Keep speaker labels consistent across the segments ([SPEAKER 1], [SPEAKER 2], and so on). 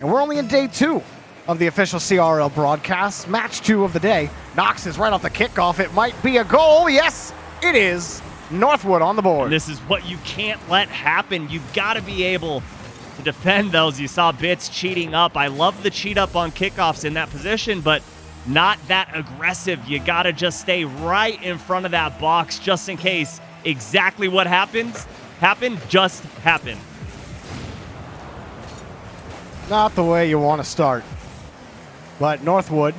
[SPEAKER 1] And we're only in day 2 of the official CRL broadcast. Match 2 of the day. Knox is right off the kickoff. It might be a goal. Yes, it is. Northwood on the board.
[SPEAKER 2] And this is what you can't let happen. You've got to be able to defend those. You saw Bits cheating up. I love the cheat up on kickoffs in that position, but not that aggressive. You got to just stay right in front of that box just in case exactly what happened just happened.
[SPEAKER 1] Not the way you want to start. But Northwood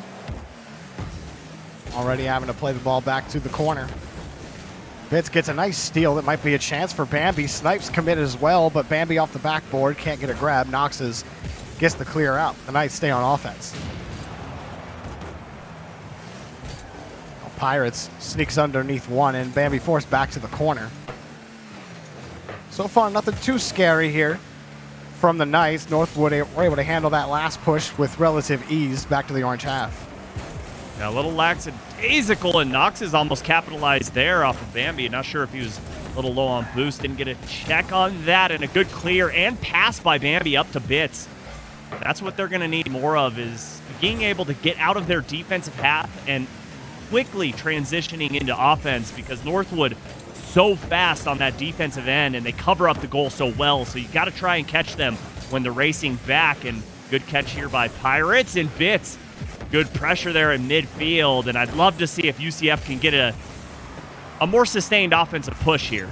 [SPEAKER 1] already having to play the ball back to the corner. Bits gets a nice steal. That might be a chance for Bambi. Snipes committed as well, but Bambi off the backboard. Can't get a grab. Knox's gets the clear out. The Knights stay on offense. Pirates sneaks underneath one, and Bambi forced back to the corner. So far, nothing too scary here from the Knights. Northwood were able to handle that last push with relative ease back to the orange half.
[SPEAKER 2] Now, a little lackadaisical, and Knox is almost capitalized there off of Bambi. Not sure if he was a little low on boost. Didn't get a check on that, and a good clear and pass by Bambi up to Bits. That's what they're going to need more of, is being able to get out of their defensive half and quickly transitioning into offense, because Northwood so fast on that defensive end, and they cover up the goal so well. So you got to try and catch them when they're racing back. And good catch here by Pirates, and Bits. Good pressure there in midfield, and I'd love to see if UCF can get a more sustained offensive push here.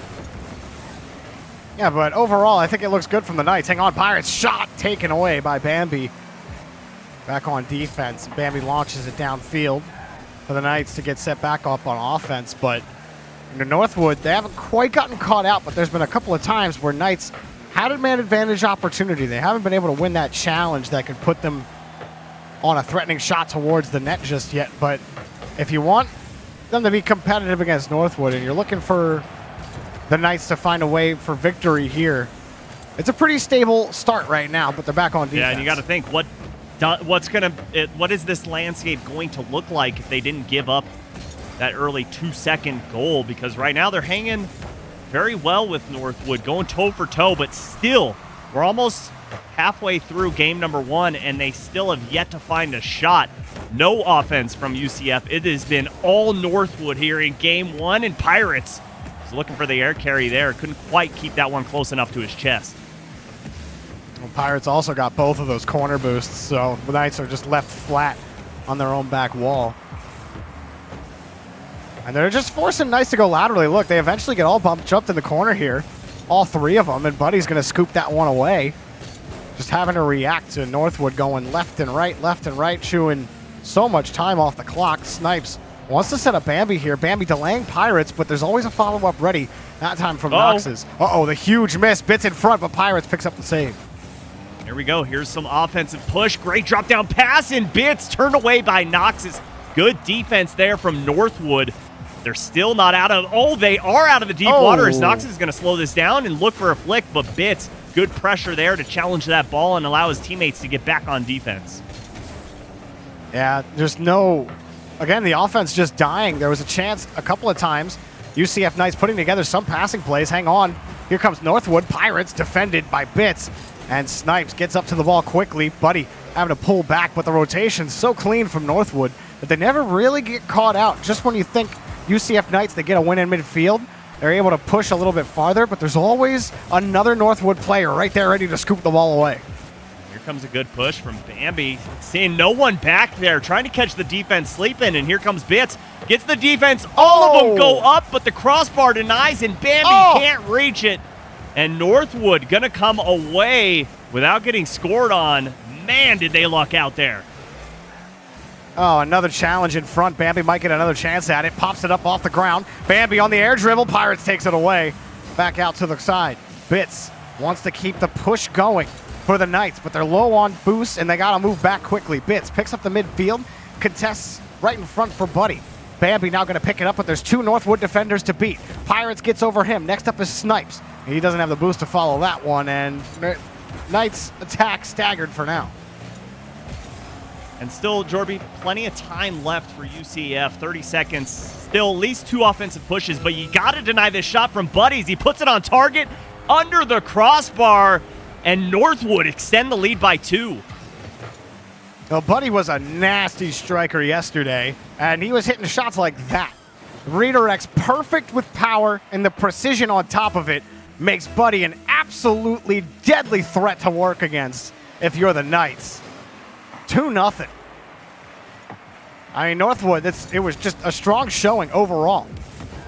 [SPEAKER 1] Yeah, but overall, I think it looks good from the Knights. Hang on, Pirates shot taken away by Bambi. Back on defense. Bambi launches it downfield for the Knights to get set back up on offense, but Northwood, they haven't quite gotten caught out, but there's been a couple of times where Knights had a man advantage opportunity. They haven't been able to win that challenge that could put them on a threatening shot towards the net just yet. But if you want them to be competitive against Northwood and you're looking for the Knights to find a way for victory here, it's a pretty stable start right now, but they're back on defense.
[SPEAKER 2] Yeah, and you got to think, what is this landscape going to look like if they didn't give up that early 2-second goal? Because right now they're hanging very well with Northwood, going toe for toe, but still, we're almost halfway through game number 1, and they still have yet to find a shot. No offense from UCF. It has been all Northwood here in game 1, and Pirates is looking for the air carry there. Couldn't quite keep that one close enough to his chest.
[SPEAKER 1] Well, Pirates also got both of those corner boosts, so the Knights are just left flat on their own back wall. And they're just forcing Knights to go laterally. Look, they eventually get all jumped in the corner here. All 3 of them, and Buddy's going to scoop that one away. Just having to react to Northwood going left and right, chewing so much time off the clock. Snipes wants to set up Bambi here. Bambi delaying Pirates, but there's always a follow-up ready. That time from Knox's. Uh-oh, the huge miss. Bits in front, but Pirates picks up the save.
[SPEAKER 2] Here we go. Here's some offensive push. Great drop-down pass, and Bits turned away by Knox's. Good defense there from Northwood. They're still not out of... Oh, they are out of the deep water, as Knox is going to slow this down and look for a flick, but Bits, good pressure there to challenge that ball and allow his teammates to get back on defense.
[SPEAKER 1] Yeah, there's no... Again, the offense just dying. There was a chance a couple of times. UCF Knights putting together some passing plays. Hang on. Here comes Northwood. Pirates defended by Bits. And Snipes gets up to the ball quickly. Buddy having to pull back, but the rotation's so clean from Northwood that they never really get caught out. Just when you think UCF Knights, they get a win in midfield, they're able to push a little bit farther, but there's always another Northwood player right there ready to scoop the ball away.
[SPEAKER 2] Here comes a good push from Bambi. Seeing no one back there, trying to catch the defense sleeping, and here comes Bits. Gets the defense. All of them go up, but the crossbar denies, and Bambi can't reach it. And Northwood going to come away without getting scored on. Man, did they luck out there.
[SPEAKER 1] Oh, another challenge in front. Bambi might get another chance at it. Pops it up off the ground. Bambi on the air dribble. Pirates takes it away. Back out to the side. Bits wants to keep the push going for the Knights, but they're low on boost, and they got to move back quickly. Bits picks up the midfield. Contests right in front for Buddy. Bambi now going to pick it up, but there's 2 Northwood defenders to beat. Pirates gets over him. Next up is Snipes. He doesn't have the boost to follow that one, and Knights attack staggered for now.
[SPEAKER 2] And still, Jorby, plenty of time left for UCF. 30 seconds. Still at least 2 offensive pushes, but you got to deny this shot from Buddies. He puts it on target under the crossbar, and Northwood extend the lead by 2.
[SPEAKER 1] Well, Buddy was a nasty striker yesterday, and he was hitting shots like that. Redirects perfect with power, and the precision on top of it makes Buddy an absolutely deadly threat to work against if you're the Knights. 2-0. I mean, Northwood, it was just a strong showing overall.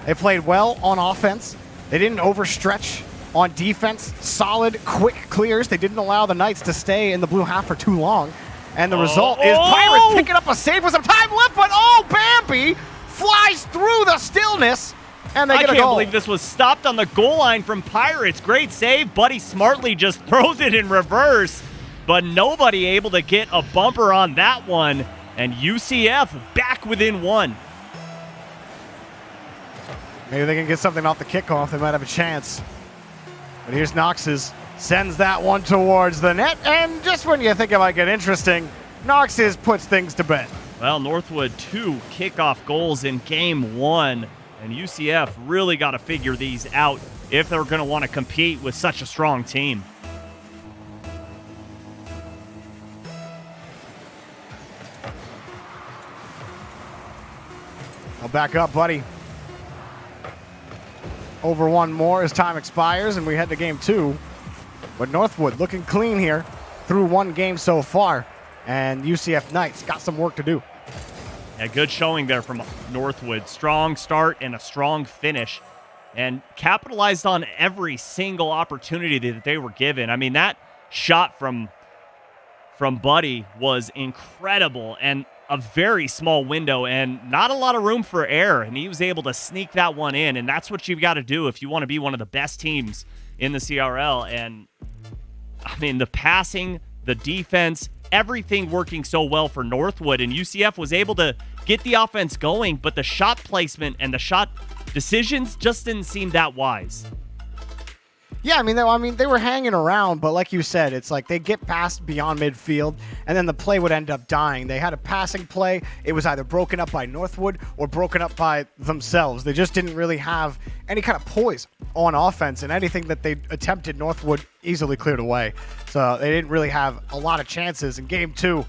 [SPEAKER 1] They played well on offense. They didn't overstretch on defense. Solid, quick clears. They didn't allow the Knights to stay in the blue half for too long. And the result is Pirates picking up a save with some time left, but Bambi flies through the stillness, and they get a goal.
[SPEAKER 2] I can't believe this was stopped on the goal line from Pirates. Great save. Buddy smartly just throws it in reverse, but nobody able to get a bumper on that one, and UCF back within one.
[SPEAKER 1] Maybe they can get something off the kickoff. They might have a chance. But here's Knox's. Sends that one towards the net, and just when you think it might get interesting, Knox's puts things to bed.
[SPEAKER 2] Well, Northwood 2 kickoff goals in game 1, and UCF really got to figure these out if they're going to want to compete with such a strong team.
[SPEAKER 1] I'll back up, Buddy. Over one more as time expires, and we head to game 2. But Northwood looking clean here through one game so far, and UCF Knights got some work to do.
[SPEAKER 2] Yeah, good showing there from Northwood. Strong start and a strong finish, and capitalized on every single opportunity that they were given. I mean, that shot from Buddy was incredible, and a very small window and not a lot of room for error, and he was able to sneak that one in, and that's what you've got to do if you want to be one of the best teams in the CRL. And I mean, the passing, the defense, everything working so well for Northwood, and UCF was able to get the offense going, but the shot placement and the shot decisions just didn't seem that wise.
[SPEAKER 1] Yeah, I mean, they were hanging around, but like you said, it's like they get past beyond midfield, and then the play would end up dying. They had a passing play. It was either broken up by Northwood or broken up by themselves. They just didn't really have any kind of poise on offense, and anything that they attempted, Northwood easily cleared away. So they didn't really have a lot of chances in game 2.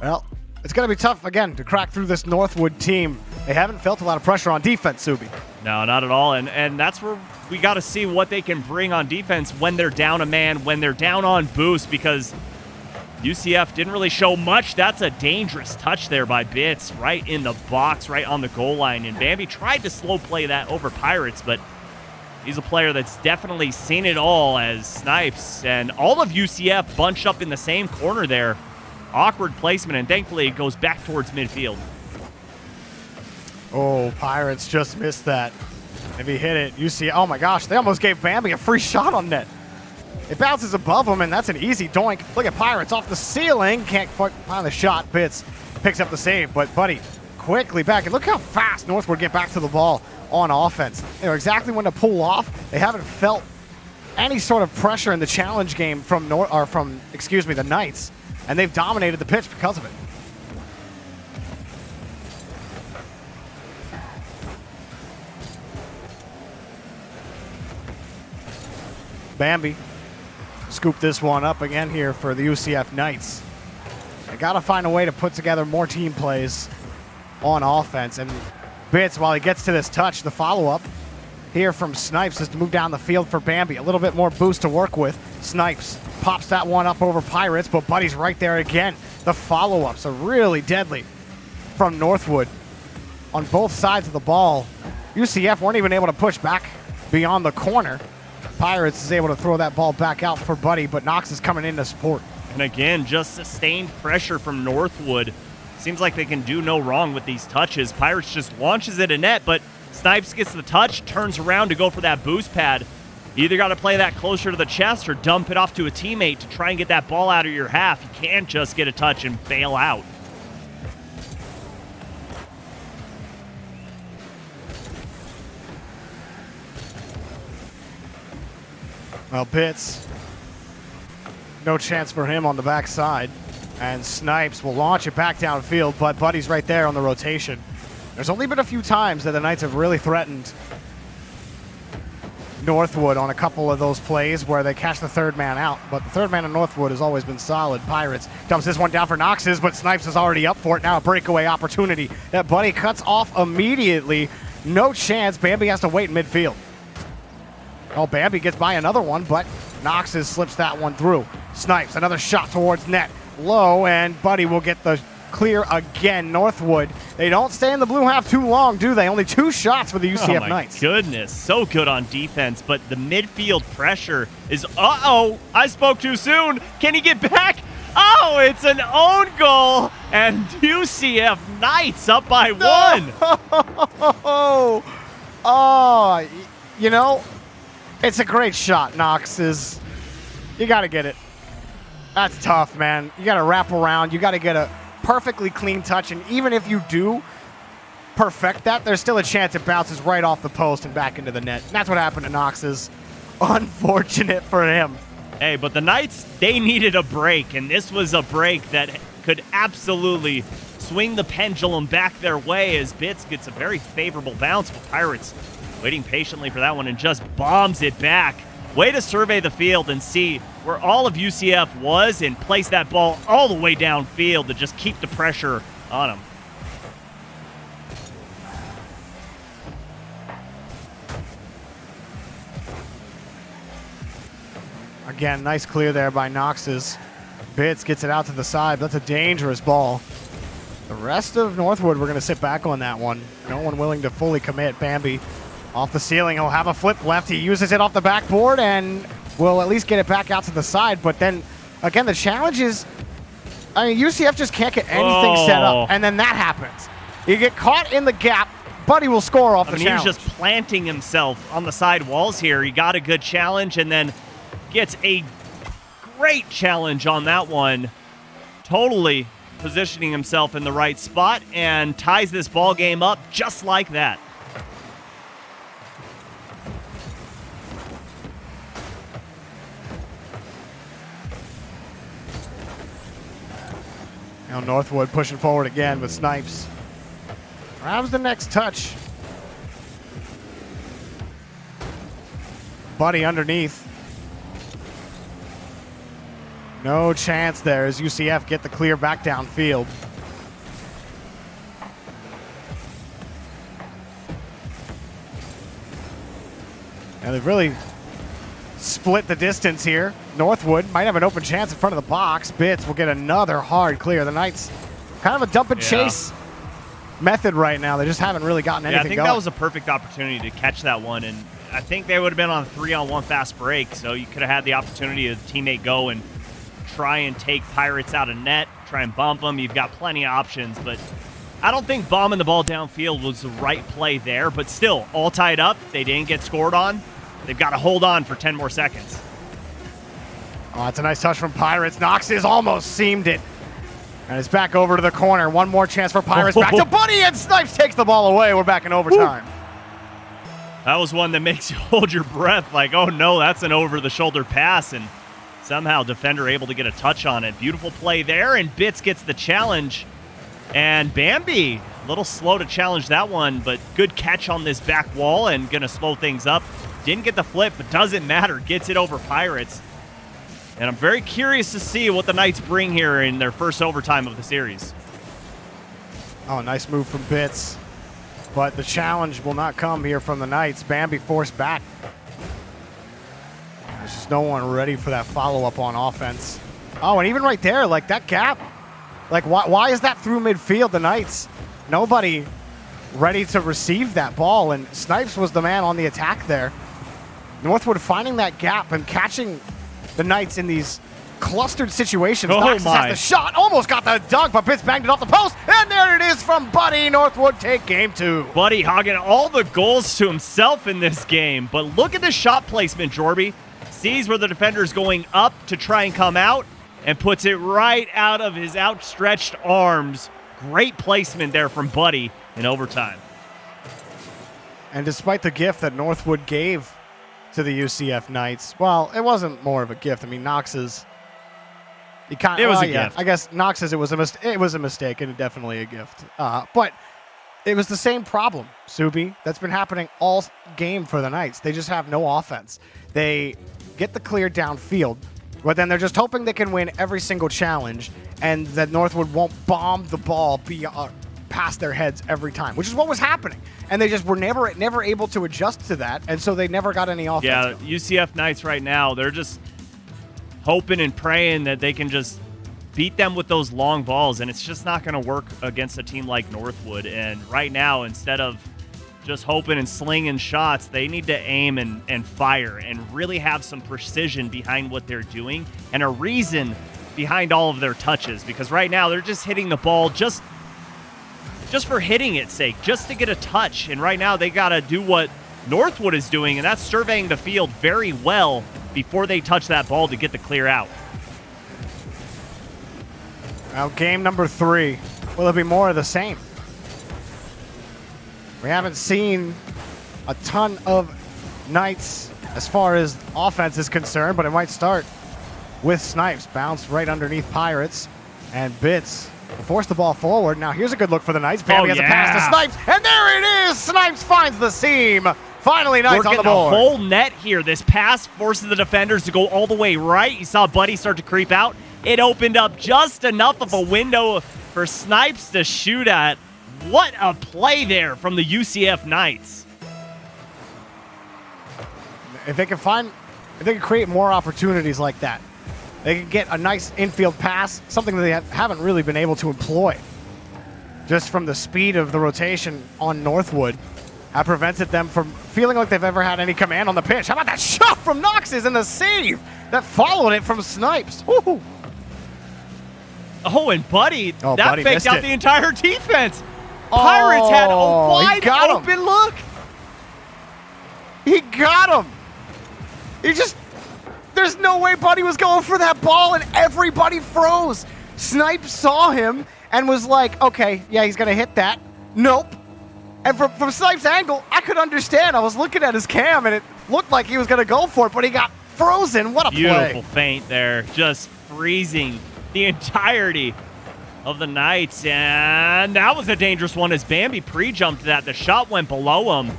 [SPEAKER 1] Well, it's going to be tough, again, to crack through this Northwood team. They haven't felt a lot of pressure on defense, Subi.
[SPEAKER 2] No, not at all, and that's where we got to see what they can bring on defense when they're down a man, when they're down on boost, because UCF didn't really show much. That's a dangerous touch there by Bitts, right in the box, right on the goal line, and Bambi tried to slow play that over Pirates, but he's a player that's definitely seen it all as Snipes, and all of UCF bunched up in the same corner there. Awkward placement, and thankfully it goes back towards midfield.
[SPEAKER 1] Oh, Pirates just missed that. If he hit it, UCF, oh my gosh, they almost gave Bambi a free shot on net. It bounces above him, and that's an easy doink. Look at Pirates off the ceiling. Can't find the shot. Bitts picks up the save, but Buddy quickly back. And look how fast Northwood get back to the ball on offense. They know exactly when to pull off. They haven't felt any sort of pressure in the challenge game from the Knights, and they've dominated the pitch because of it. Bambi scoop this one up again here for the UCF Knights. They got to find a way to put together more team plays on offense. And Bitts, while he gets to this touch, the follow-up here from Snipes is to move down the field for Bambi. A little bit more boost to work with. Snipes pops that one up over Pirates, but Buddy's right there again. The follow-ups are really deadly from Northwood on both sides of the ball. UCF weren't even able to push back beyond the corner. Pirates is able to throw that ball back out for Buddy, but Knox is coming in to support.
[SPEAKER 2] And again, just sustained pressure from Northwood. Seems like they can do no wrong with these touches. Pirates just launches it in net, but Snipes gets the touch, turns around to go for that boost pad. You either got to play that closer to the chest or dump it off to a teammate to try and get that ball out of your half. You can't just get a touch and bail out.
[SPEAKER 1] Well, Pitts, no chance for him on the backside. And Snipes will launch it back downfield, but Buddy's right there on the rotation. There's only been a few times that the Knights have really threatened Northwood on a couple of those plays where they catch the third man out. But the third man of Northwood has always been solid. Pirates dumps this one down for Knox's, but Snipes is already up for it. Now a breakaway opportunity that Buddy cuts off immediately. No chance. Bambi has to wait in midfield. Oh, Bambi gets by another one, but Knox's slips that one through. Snipes, another shot towards net. Low, and Buddy will get the clear again. Northwood, they don't stay in the blue half too long, do they? Only 2 shots for the UCF Knights.
[SPEAKER 2] Goodness, so good on defense, but the midfield pressure is, uh-oh, I spoke too soon. Can he get back? Oh, it's an own goal, and UCF Knights up by 1.
[SPEAKER 1] Oh, you know, it's a great shot, Knox. You got to get it. That's tough, man. You got to wrap around. You got to get a perfectly clean touch, and even if you do perfect that, there's still a chance it bounces right off the post and back into the net. And that's what happened to Knox's. Unfortunate for him.
[SPEAKER 2] Hey, but the Knights, they needed a break, and this was a break that could absolutely swing the pendulum back their way as Bits gets a very favorable bounce, but Pirates waiting patiently for that one and just bombs it back. Way to survey the field and see where all of UCF was and place that ball all the way downfield to just keep the pressure on them.
[SPEAKER 1] Again, nice clear there by Knox's. Bits gets it out to the side. That's a dangerous ball. The rest of Northwood, we're going to sit back on that one. No one willing to fully commit. Bambi off the ceiling. He'll have a flip left. He uses it off the backboard and will at least get it back out to the side. But then, again, the challenge is, I mean, UCF just can't get anything set up. And then that happens. You get caught in the gap. Buddy will score off the challenge.
[SPEAKER 2] He was just planting himself on the side walls here. He got a good challenge and then gets a great challenge on that one. Totally positioning himself in the right spot and ties this ball game up just like that.
[SPEAKER 1] Now Northwood pushing forward again with Snipes. Grabs the next touch. Buddy underneath. No chance there as UCF get the clear back downfield. Now they've really split the distance here. Northwood might have an open chance in front of the box. Bits will get another hard clear. The Knights kind of a dump and chase method right now. They just haven't really gotten anything going.
[SPEAKER 2] I think that was a perfect opportunity to catch that one, and I think they would have been on a 3-on-1 fast break, so you could have had the opportunity to teammate go and try and take Pirates out of net, try and bump them. You've got plenty of options, but I don't think bombing the ball downfield was the right play there, but still, all tied up. They didn't get scored on. They've got to hold on for 10 more seconds.
[SPEAKER 1] Oh, that's a nice touch from Pirates. Knox is almost seamed it. And it's back over to the corner. One more chance for Pirates. Back to Buddy, and Snipes takes the ball away. We're back in overtime.
[SPEAKER 2] That was one that makes you hold your breath like, oh no, that's an over-the-shoulder pass, and somehow defender able to get a touch on it. Beautiful play there, and Bits gets the challenge. And Bambi, a little slow to challenge that one, but good catch on this back wall and going to slow things up. Didn't get the flip, but doesn't matter. Gets it over Pirates. And I'm very curious to see what the Knights bring here in their first overtime of the series.
[SPEAKER 1] Oh, nice move from Bits. But the challenge will not come here from the Knights. Bambi forced back. There's just no one ready for that follow-up on offense. Oh, and even right there, like that gap, like why is that through midfield? The Knights, nobody ready to receive that ball, and Snipes was the man on the attack there. Northwood finding that gap and catching the Knights in these clustered situations. Knox has the shot, almost got the dunk, but Bits banged it off the post, and there it is from Buddy. Northwood take game 2.
[SPEAKER 2] Buddy hogging all the goals to himself in this game, but look at the shot placement, Jorby. Sees where the defender's going up to try and come out, and puts it right out of his outstretched arms. Great placement there from Buddy in overtime.
[SPEAKER 1] And despite the gift that Northwood gave to the UCF Knights, well, it wasn't more of a gift. I mean, Knox's,
[SPEAKER 2] it was a gift.
[SPEAKER 1] I guess Knox's, it was a mistake and definitely a gift. But It was the same problem, Subi, that's been happening all game for the Knights. They just have no offense. They get the clear downfield, but then they're just hoping they can win every single challenge and that Northwood won't bomb the ball past their heads every time, which is what was happening. And they just were never able to adjust to that, and so they never got any offense.
[SPEAKER 2] Yeah, UCF Knights right now, they're just hoping and praying that they can just beat them with those long balls, and it's just not going to work against a team like Northwood. And right now, instead of just hoping and slinging shots, they need to aim and fire and really have some precision behind what they're doing and a reason behind all of their touches, because right now they're just hitting the ball just for hitting its sake, just to get a touch. And right now they got to do what Northwood is doing, and that's surveying the field very well before they touch that ball to get the clear out.
[SPEAKER 1] Now, game number 3. Will it be more of the same? We haven't seen a ton of Knights as far as offense is concerned, but it might start with Snipes. Bounce right underneath Pirates, and Bits will force the ball forward. Now, here's a good look for the Knights. Bambi has a pass to Snipes, and there it is! Snipes finds the seam. Finally, Knights on the board.
[SPEAKER 2] The whole net here. This pass forces the defenders to go all the way right. You saw Buddy start to creep out. It opened up just enough of a window for Snipes to shoot at. What a play there from the UCF Knights.
[SPEAKER 1] If they can create more opportunities like that, they can get a nice infield pass, something that they haven't really been able to employ. Just from the speed of the rotation on Northwood, have prevented them from feeling like they've ever had any command on the pitch. How about that shot from Nox's and the save that followed it from Snipes? Woo-hoo.
[SPEAKER 2] Oh, and Buddy, that
[SPEAKER 1] Buddy
[SPEAKER 2] faked out
[SPEAKER 1] it.
[SPEAKER 2] the entire defense. Pirates had a wide open look.
[SPEAKER 1] He got him. There's no way Buddy was going for that ball, and everybody froze. Snipes saw him and was like, okay, yeah, he's going to hit that. Nope. And from Snipes' angle, I could understand. I was looking at his cam, and it looked like he was going to go for it, but he got frozen. What a play.
[SPEAKER 2] Beautiful feint there. Just freezing the entirety of the Knights. And that was a dangerous one as Bambi pre-jumped that. The shot went below him.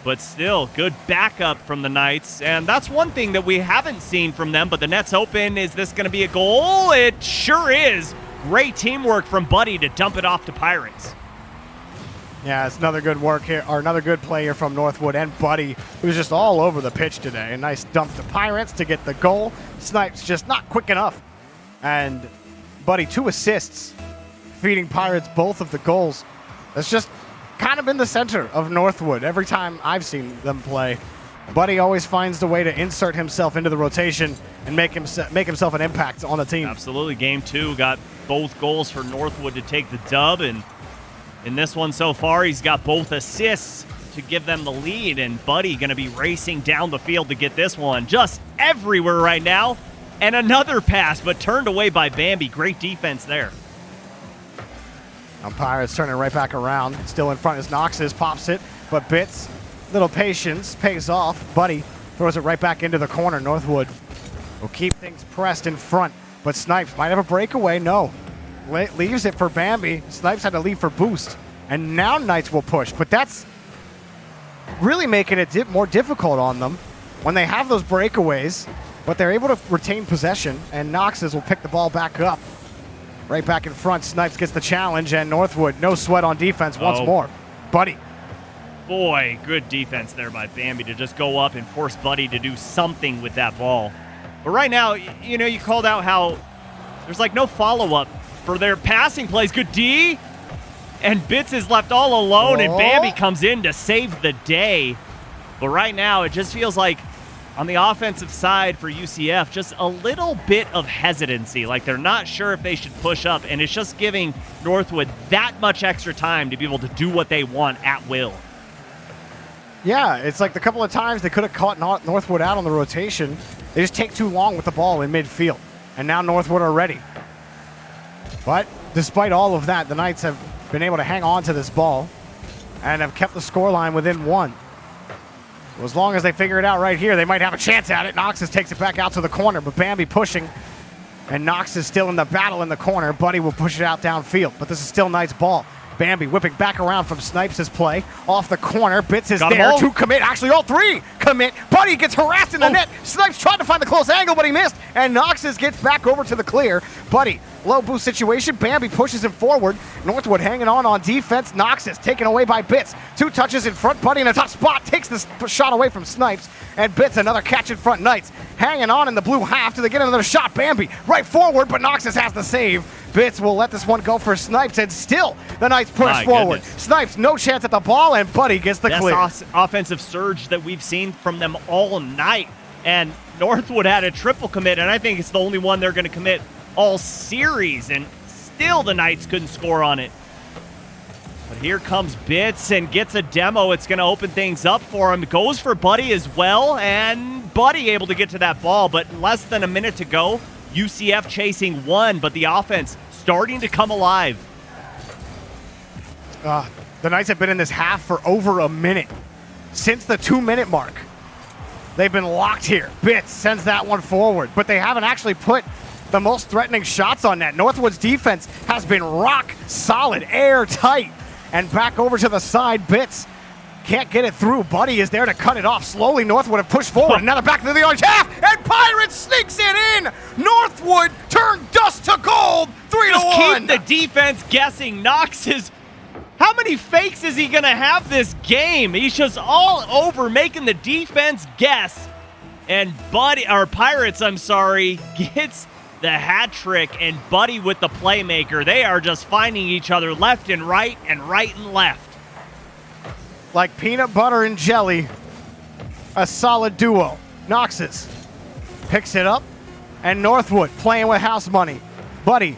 [SPEAKER 2] But still, good backup from the Knights. And that's one thing that we haven't seen from them, but the net's open. Is this going to be a goal? It sure is. Great teamwork from Buddy to dump it off to Pirates.
[SPEAKER 1] Yeah, it's another good work here, or another good play here from Northwood and Buddy, who's just all over the pitch today. A nice dump to Pirates to get the goal. Snipes just not quick enough. And Buddy, 2 assists, feeding Pirates both of the goals. That's just kind of been the center of Northwood every time I've seen them play. Buddy always finds the way to insert himself into the rotation and make himself an impact on the team.
[SPEAKER 2] Absolutely. Game 2 got both goals for Northwood to take the dub, and in this one so far, he's got both assists to give them the lead, and Buddy going to be racing down the field to get this one. Just everywhere right now. And another pass, but turned away by Bambi. Great defense there.
[SPEAKER 1] Now Pirates turning right back around. Still in front is Nox's, pops it, but Bits, little patience, pays off. Buddy throws it right back into the corner. Northwood will keep things pressed in front, but Snipes might have a breakaway. No. Leaves it for Bambi. Snipes had to leave for boost. And now Knights will push, but that's really making it more difficult on them when they have those breakaways, but they're able to retain possession, and Nox's will pick the ball back up. Right back in front, Snipes gets the challenge, and Northwood, no sweat on defense once more. Buddy.
[SPEAKER 2] Boy, good defense there by Bambi to just go up and force Buddy to do something with that ball. But right now, you know, you called out how there's like no follow-up for their passing plays. Good D. And Bits is left all alone, and Bambi comes in to save the day. But right now, it just feels like on the offensive side for UCF, just a little bit of hesitancy. Like they're not sure if they should push up, and it's just giving Northwood that much extra time to be able to do what they want at will.
[SPEAKER 1] Yeah, it's like the couple of times they could have caught Northwood out on the rotation. They just take too long with the ball in midfield. And now Northwood are ready. But despite all of that, the Knights have been able to hang on to this ball and have kept the scoreline within 1. Well, as long as they figure it out right here, they might have a chance at it. Noxus takes it back out to the corner, but Bambi pushing, and Nox is still in the battle in the corner. Buddy will push it out downfield, but this is still Knights ball. Bambi whipping back around from Snipes' play. Off the corner, Bits is
[SPEAKER 2] Got 'em
[SPEAKER 1] there
[SPEAKER 2] all.
[SPEAKER 1] to commit. Actually, all three commit. Buddy gets harassed in the net. Snipes tried to find the close angle, but he missed. And Noxus gets back over to the clear. Buddy, low boost situation. Bambi pushes him forward. Northwood hanging on defense. Noxus taken away by Bits. 2 touches in front. Buddy in a tough spot. Takes the shot away from Snipes. And Bits another catch in front. Knights hanging on in the blue half. Do they get another shot? Bambi right forward, but Noxus has the save. Bits will let this one go for Snipes, and still the Knights push
[SPEAKER 2] My
[SPEAKER 1] forward.
[SPEAKER 2] goodness.
[SPEAKER 1] Snipes, no chance at the ball, and Buddy gets the clear.
[SPEAKER 2] Best offensive surge that we've seen from them all night. And Northwood had a triple commit, and I think it's the only one they're going to commit all series, and still the Knights couldn't score on it. But here comes Bits and gets a demo. It's going to open things up for him. Goes for Buddy as well, and Buddy able to get to that ball, but less than a minute to go. UCF chasing one, but the offense starting to come alive.
[SPEAKER 1] The Knights have been in this half for over a minute. Since the 2-minute mark, they've been locked here. Bits sends that one forward, but they haven't actually put the most threatening shots on net. Northwood's defense has been rock solid, airtight. And back over to the side, Bits can't get it through. Buddy is there to cut it off. Slowly, Northwood have pushed forward. And now they're back to the orange half, and Pirates sneaks it in. Northwood turned dust to gold, 3-1.
[SPEAKER 2] Just keep the defense guessing. Knox is... How many fakes is he going to have this game? He's just all over making the defense guess. And Pirates, gets the hat trick, and Buddy with the playmaker. They are just finding each other left and right and left.
[SPEAKER 1] Like peanut butter and jelly, a solid duo. Noxus picks it up, and Northwood playing with house money. Buddy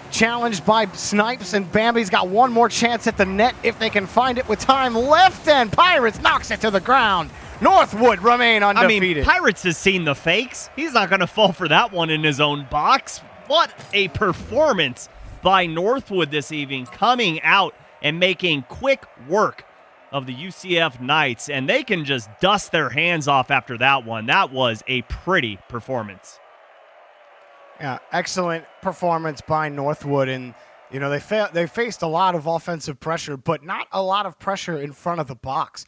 [SPEAKER 1] challenged by Snipes, and Bambi's got one more chance at the net if they can find it with time left, and Pirates knocks it to the ground. Northwood remain undefeated.
[SPEAKER 2] Pirates has seen the fakes. He's not going to fall for that one in his own box. What a performance by Northwood this evening, coming out and making quick work of the UCF Knights, and they can just dust their hands off after that one. That was a pretty performance.
[SPEAKER 1] Yeah, excellent performance by Northwood, and you know they faced a lot of offensive pressure, but not a lot of pressure in front of the box.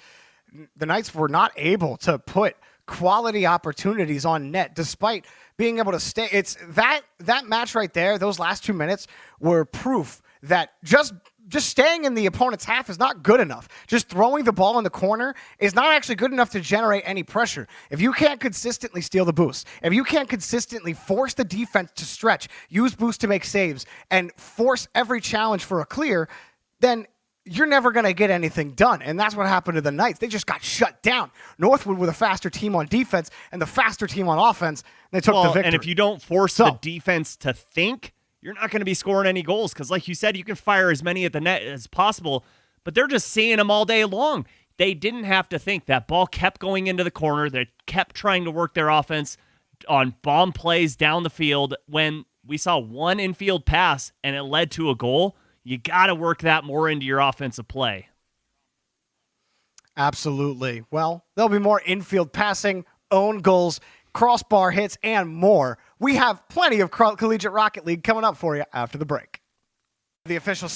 [SPEAKER 1] The Knights were not able to put quality opportunities on net, despite being able to stay. It's that match right there. Those last 2 minutes were proof that just staying in the opponent's half is not good enough. Just throwing the ball in the corner is not actually good enough to generate any pressure. If you can't consistently steal the boost, if you can't consistently force the defense to stretch, use boost to make saves, and force every challenge for a clear, then you're never going to get anything done. And that's what happened to the Knights. They just got shut down. Northwood with a faster team on defense and the faster team on offense, they took the victory.
[SPEAKER 2] And if you don't force the defense to think, you're not going to be scoring any goals, because like you said, you can fire as many at the net as possible, but they're just seeing them all day long. They didn't have to think. That ball kept going into the corner. They kept trying to work their offense on bomb plays down the field. When we saw one infield pass and it led to a goal, you got to work that more into your offensive play.
[SPEAKER 1] Absolutely. Well, there'll be more infield passing, own goals, crossbar hits, and more. We have plenty of Collegiate Rocket League coming up for you after the break. The official